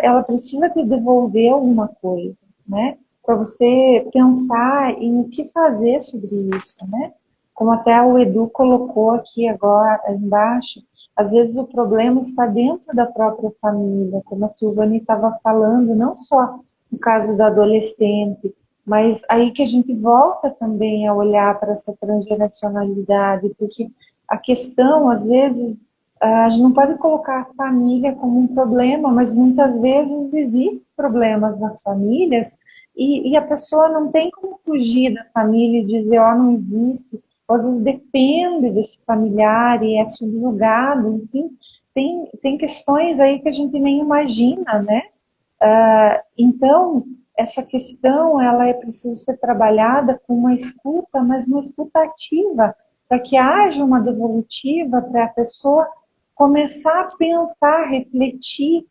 ela precisa te devolver alguma coisa, né? Para você pensar em o que fazer sobre isso, né? Como até o Edu colocou aqui agora embaixo, às vezes o problema está dentro da própria família, como a Silvane estava falando, não só no caso da adolescente, mas aí que a gente volta também a olhar para essa transgeracionalidade, porque a questão, às vezes, a gente não pode colocar a família como um problema, mas muitas vezes existem problemas nas famílias e a pessoa não tem como fugir da família e dizer, ó, não existe. Às vezes depende desse familiar e é subjugado, enfim, tem questões aí que a gente nem imagina, né? Então, essa questão, ela é preciso ser trabalhada com uma escuta, mas uma escuta ativa, para que haja uma devolutiva para a pessoa começar a pensar, refletir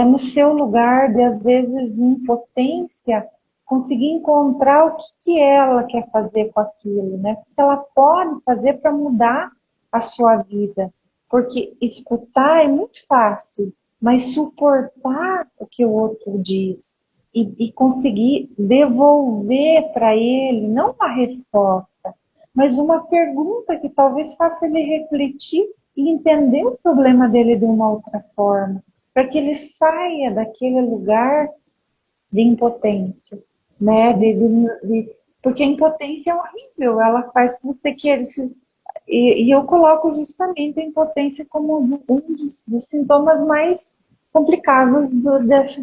no seu lugar de, às vezes, impotência, conseguir encontrar o que ela quer fazer com aquilo, né? O que ela pode fazer para mudar a sua vida. Porque escutar é muito fácil, mas suportar o que o outro diz e conseguir devolver para ele, não uma resposta, mas uma pergunta que talvez faça ele refletir e entender o problema dele de uma outra forma, para que ele saia daquele lugar de impotência, né? Porque a impotência é horrível, ela faz você querer se. E eu coloco justamente a impotência como um dos sintomas mais complicados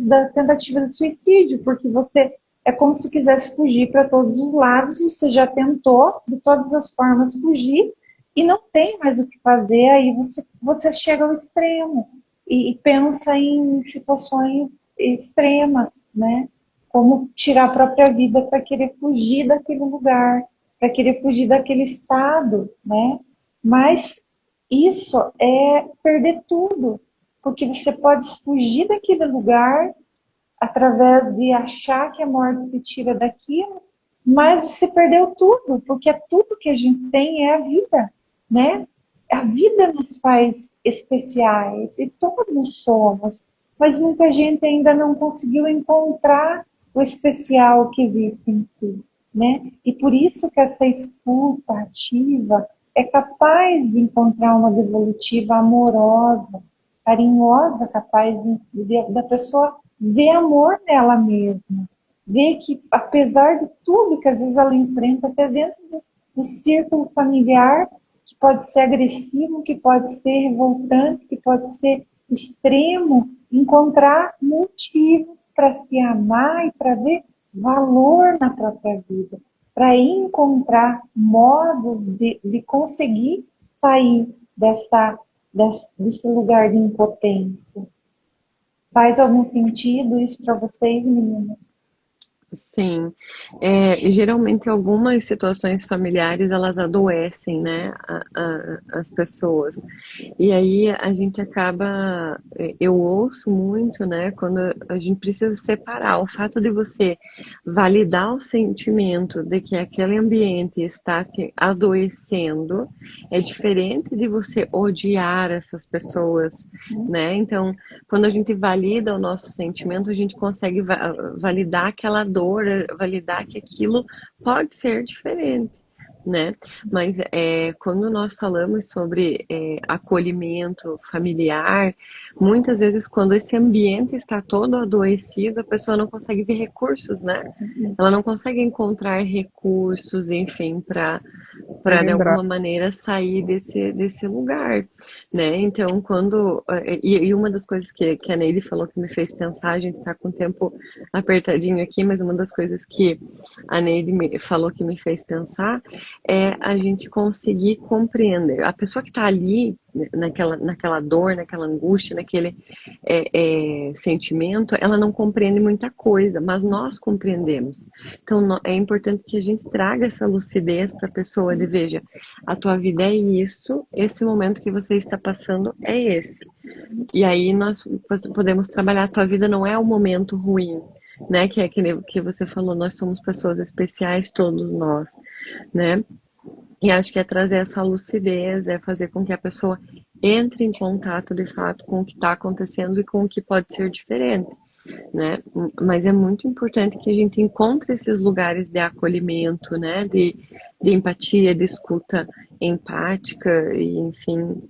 da tentativa de suicídio, porque você é como se quisesse fugir para todos os lados, você já tentou de todas as formas fugir e não tem mais o que fazer, aí você chega ao extremo e pensa em situações extremas, né? Como tirar a própria vida para querer fugir daquele lugar, para querer fugir daquele estado, né? Mas isso é perder tudo, porque você pode fugir daquele lugar através de achar que a morte te tira daquilo, mas você perdeu tudo, porque é tudo que a gente tem é a vida, né? A vida nos faz especiais e todos somos, mas muita gente ainda não conseguiu encontrar o especial que existe em si, né? E por isso que essa escuta ativa é capaz de encontrar uma devolutiva amorosa, carinhosa, capaz da pessoa ver amor nela mesma, ver que apesar de tudo que às vezes ela enfrenta até dentro do círculo familiar, que pode ser agressivo, que pode ser revoltante, que pode ser extremo, encontrar motivos para se amar e para ver valor na própria vida, para encontrar modos de conseguir sair desse lugar de impotência. Faz algum sentido isso para vocês, meninas? Sim, geralmente algumas situações familiares elas adoecem, né, as pessoas. E aí a gente acaba, eu ouço muito, né, quando a gente precisa separar o fato de você validar o sentimento de que aquele ambiente está te adoecendo, é diferente de você odiar essas pessoas, né? Então, quando a gente valida o nosso sentimento, a gente consegue validar aquela dor, validar que aquilo pode ser diferente, né? Mas quando nós falamos sobre acolhimento familiar, muitas vezes quando esse ambiente está todo adoecido, a pessoa não consegue ver recursos, né? Ela não consegue encontrar recursos, enfim, para de Lembrar. alguma maneira sair desse lugar, né? Então, e uma das coisas que a Neide falou que me fez pensar, a gente está com o tempo apertadinho aqui, mas uma das coisas que a Neide falou que me fez pensar é a gente conseguir compreender. A pessoa que está ali, naquela dor, naquela angústia, naquele sentimento, ela não compreende muita coisa, mas nós compreendemos. Então, é importante que a gente traga essa lucidez para a pessoa de, veja, a tua vida é isso, esse momento que você está passando é esse. E aí nós podemos trabalhar, a tua vida não é um momento ruim, né? Que é que você falou, nós somos pessoas especiais, todos nós, né? E acho que é trazer essa lucidez, é fazer com que a pessoa entre em contato de fato com o que está acontecendo e com o que pode ser diferente, né? Mas é muito importante que a gente encontre esses lugares de acolhimento, né? De empatia, de escuta empática, e enfim.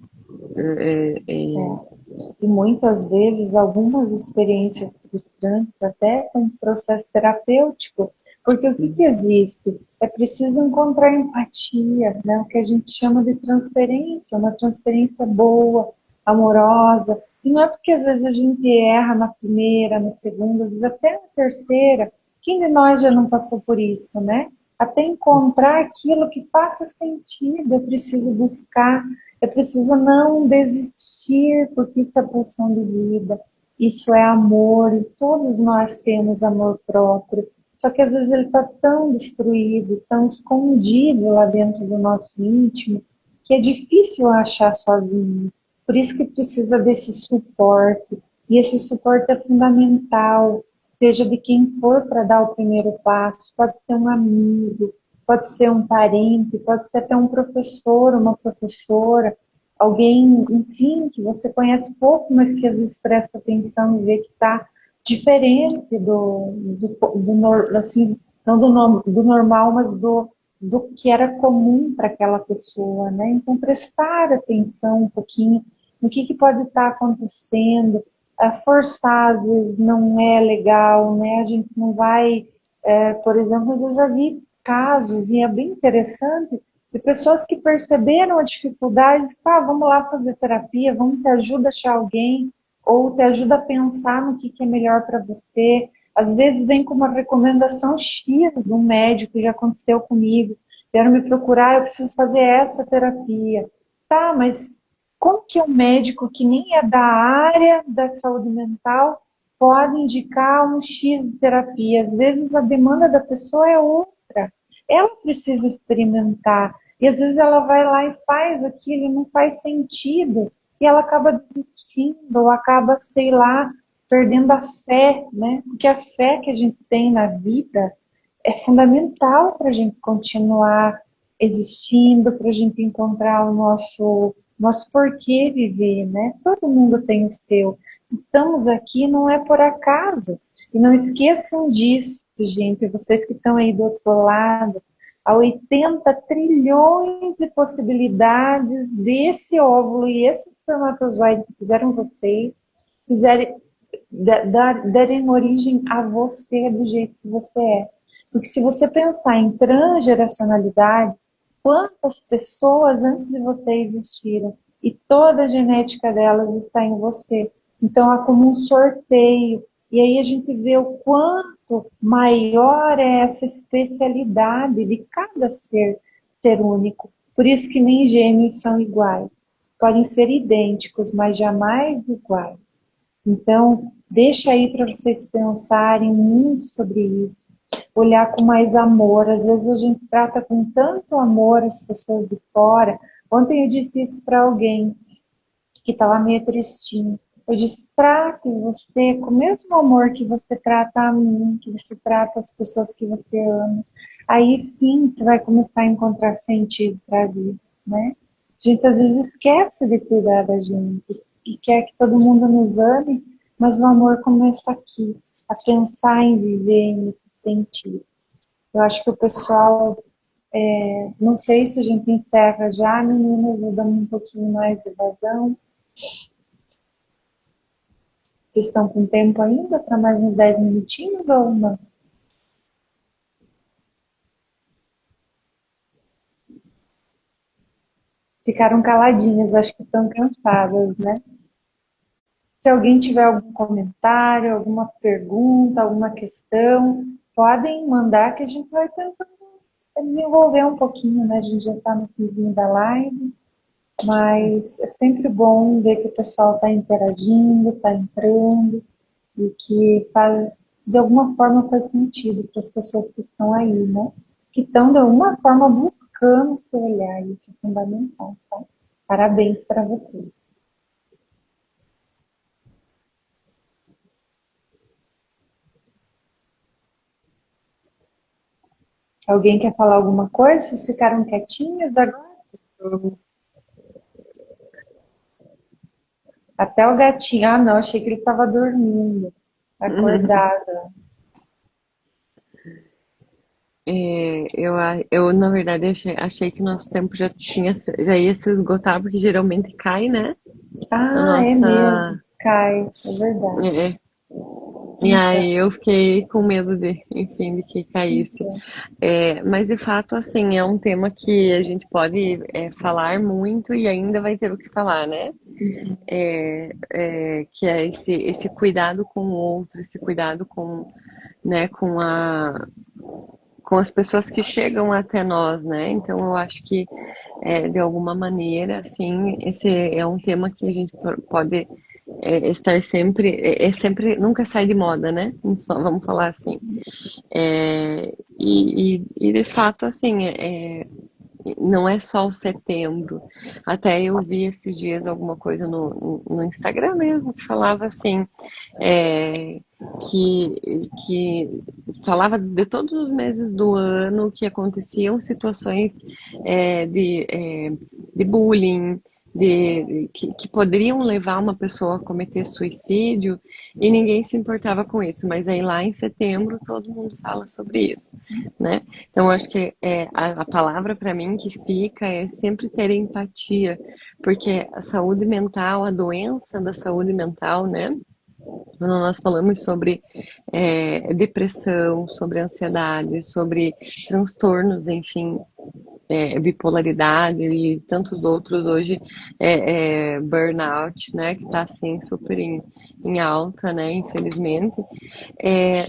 E muitas vezes algumas experiências frustrantes, até com o processo terapêutico, porque o que existe? É preciso encontrar empatia, né? O que a gente chama de transferência, uma transferência boa, amorosa. E não é porque às vezes a gente erra na primeira, na segunda, às vezes até na terceira. Quem de nós já não passou por isso, né? Até encontrar aquilo que faça sentido, é preciso buscar, é preciso não desistir, porque isso é pulsão de vida, isso é amor, e todos nós temos amor próprio. Só que às vezes ele está tão destruído, tão escondido lá dentro do nosso íntimo, que é difícil achar sozinho. Por isso que precisa desse suporte. E esse suporte é fundamental, seja de quem for para dar o primeiro passo. Pode ser um amigo, pode ser um parente, pode ser até um professor, uma professora, alguém, enfim, que você conhece pouco, mas que às vezes presta atenção e vê que está diferente assim, não do normal, mas do que era comum para aquela pessoa, né? Então, prestar atenção um pouquinho no que pode estar acontecendo, forçar às vezes não é legal, né? A gente não vai, por exemplo, mas eu já vi casos, e é bem interessante, de pessoas que perceberam a dificuldade, tá, vamos lá fazer terapia, vamos te ajuda a achar alguém, ou te ajuda a pensar no que é melhor para você. Às vezes vem com uma recomendação X de um médico, já aconteceu comigo, vieram me procurar, eu preciso fazer essa terapia. Tá, mas como que um médico que nem é da área da saúde mental pode indicar um X de terapia? Às vezes a demanda da pessoa é outra. Ela precisa experimentar. E às vezes ela vai lá e faz aquilo e não faz sentido. E ela acaba desistindo, ou acaba, sei lá, perdendo a fé, né? Porque a fé que a gente tem na vida é fundamental para a gente continuar existindo, para a gente encontrar o nosso porquê viver, né? Todo mundo tem o seu. Se estamos aqui, não é por acaso. E não esqueçam disso, gente, vocês que estão aí do outro lado, há 80 trilhões de possibilidades desse óvulo e esse espermatozoide que fizeram vocês, fizerem, darem origem a você do jeito que você é. Porque se você pensar em transgeracionalidade, quantas pessoas antes de você existiram e toda a genética delas está em você. Então há como um sorteio. E aí a gente vê o quanto maior é essa especialidade de cada ser único. Por isso que nem gêmeos são iguais. Podem ser idênticos, mas jamais iguais. Então, deixa aí para vocês pensarem muito sobre isso, olhar com mais amor. Às vezes a gente trata com tanto amor as pessoas de fora. Ontem eu disse isso para alguém que estava meio tristinho. Eu disse, trate você com o mesmo amor que você trata a mim, que você trata as pessoas que você ama. Aí sim você vai começar a encontrar sentido para a vida, né? A gente às vezes esquece de cuidar da gente e quer que todo mundo nos ame, mas o amor começa aqui, a pensar em viver nesse sentido. Eu acho que o pessoal, não sei se a gente encerra já, meninas, dando um pouquinho mais de vazão. Vocês estão com tempo ainda para mais uns 10 minutinhos ou não? Ficaram caladinhas, acho que estão cansadas, né? Se alguém tiver algum comentário, alguma pergunta, alguma questão, podem mandar que a gente vai tentando desenvolver um pouquinho, né? A gente já está no finzinho da live, mas é sempre bom ver que o pessoal está interagindo, está entrando e que de alguma forma faz sentido para as pessoas que estão aí, né? Que estão de alguma forma buscando o seu olhar, isso é fundamental, tá? Parabéns para vocês. Alguém quer falar alguma coisa? Vocês ficaram quietinhos agora? Até o gatinho. Ah, não, achei que ele estava dormindo, acordado. Eu, na verdade, achei que nosso tempo já ia se esgotar, porque geralmente cai, né? A Ah, é mesmo. nossa. Cai, é verdade. É, e Então, aí eu fiquei com medo enfim, de que caísse. então. Mas de fato, assim, é um tema que a gente pode falar muito e ainda vai ter o que falar, né? Que é esse cuidado com o outro, esse cuidado né, com as pessoas que chegam até nós, né? Então eu acho que de alguma maneira, assim, esse é um tema que a gente pode estar sempre, sempre, nunca sai de moda, né? Vamos falar assim. E de fato, assim, não é só o setembro. Até eu vi esses dias alguma coisa no Instagram mesmo que falava assim, é, que falava de todos os meses do ano que aconteciam situações de bullying, que poderiam levar uma pessoa a cometer suicídio e ninguém se importava com isso. Mas aí lá em setembro todo mundo fala sobre isso, né? Então acho que a palavra para mim que fica é sempre ter empatia, porque a saúde mental, a doença da saúde mental, né? Quando nós falamos sobre depressão, sobre ansiedade, sobre transtornos, enfim, bipolaridade e tantos outros hoje, burnout, né, que está assim super em alta, né, infelizmente, é,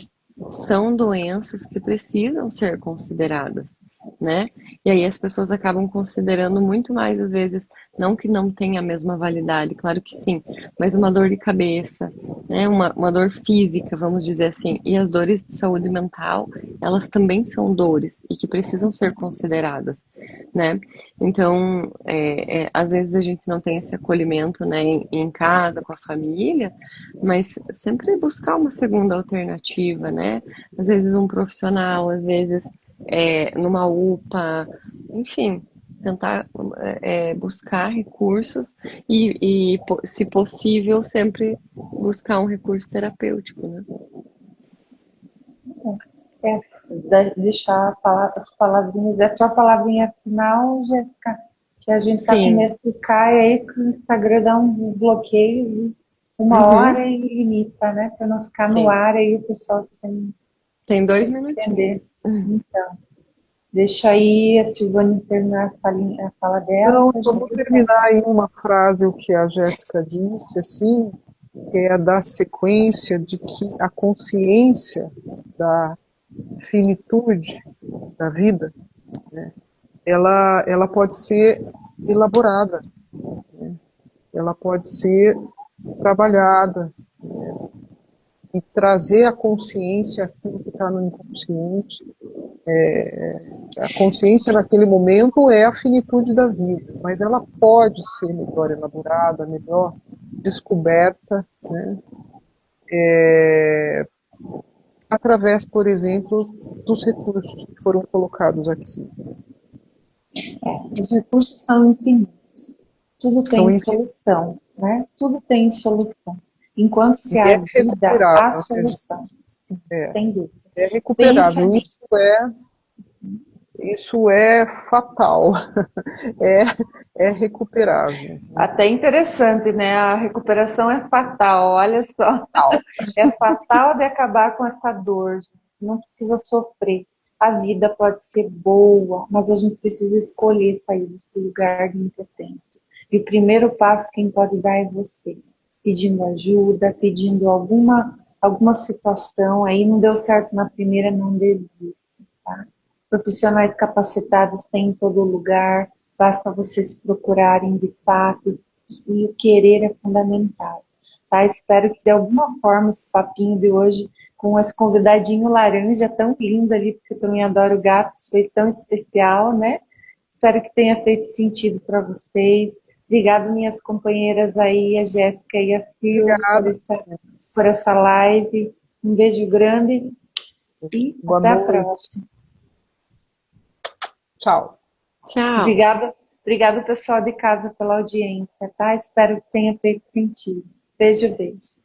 são doenças que precisam ser consideradas, né? E aí as pessoas acabam considerando muito mais, às vezes, não que não tenha a mesma validade, claro que sim, mas uma dor de cabeça, né? Uma dor física, vamos dizer assim. E as dores de saúde mental, elas também são dores e que precisam ser consideradas, né? Então, às vezes a gente não tem esse acolhimento, né, em casa, com a família, mas sempre buscar uma segunda alternativa, né? Às vezes um profissional, às vezes numa UPA, enfim, tentar buscar recursos se possível, sempre buscar um recurso terapêutico, né? Deixar as palavrinhas, a tua palavrinha final, Jéssica, que a gente tá com Sim. medo que cai aí, que o Instagram dá um bloqueio de uma Uhum. hora e limita, né? Para não ficar no Sim. ar aí o pessoal sem Tem 2 minutinhos. entender. Então, deixa aí a Silvane terminar a fala dela Então, pra só vou gente terminar encerrar. em uma frase o que a Jéssica disse, assim, que é a da sequência de que a consciência da finitude da vida, né, ela pode ser elaborada, né, ela pode ser trabalhada, e trazer a consciência aquilo que está no inconsciente. A consciência naquele momento é a finitude da vida, mas ela pode ser melhor elaborada, melhor descoberta, né? Através, por exemplo, dos recursos que foram colocados aqui. Os recursos são infinitos. Tudo São tem infinitos solução, né? Tudo tem solução. Enquanto se e há é vida, há recuperável, né? solução. Sim, É, sem dúvida. é Pensa recuperável. nisso. Isso é fatal. É, é recuperável. Até interessante, né? A recuperação é fatal, olha só. Fatal. É fatal de acabar com essa dor, gente. Não precisa sofrer. A vida pode ser boa, mas a gente precisa escolher sair desse lugar de impotência. E o primeiro passo quem pode dar é você. Pedindo ajuda, pedindo alguma situação. Aí não deu certo na primeira, não desista, tá? Profissionais capacitados tem em todo lugar. Basta vocês procurarem de fato e o querer é fundamental. Tá? Espero que de alguma forma esse papinho de hoje com esse convidadinho laranja tão lindo ali, porque eu também adoro gatos, foi tão especial, né? Espero que tenha feito sentido para vocês. Obrigada, minhas companheiras aí, a Jéssica e a Sil, Obrigada. por essa live. Um beijo grande e Boa até a noite. próxima. Tchau. Tchau. Obrigado pessoal de casa pela audiência, tá? Espero que tenha feito sentido. Beijo, beijo.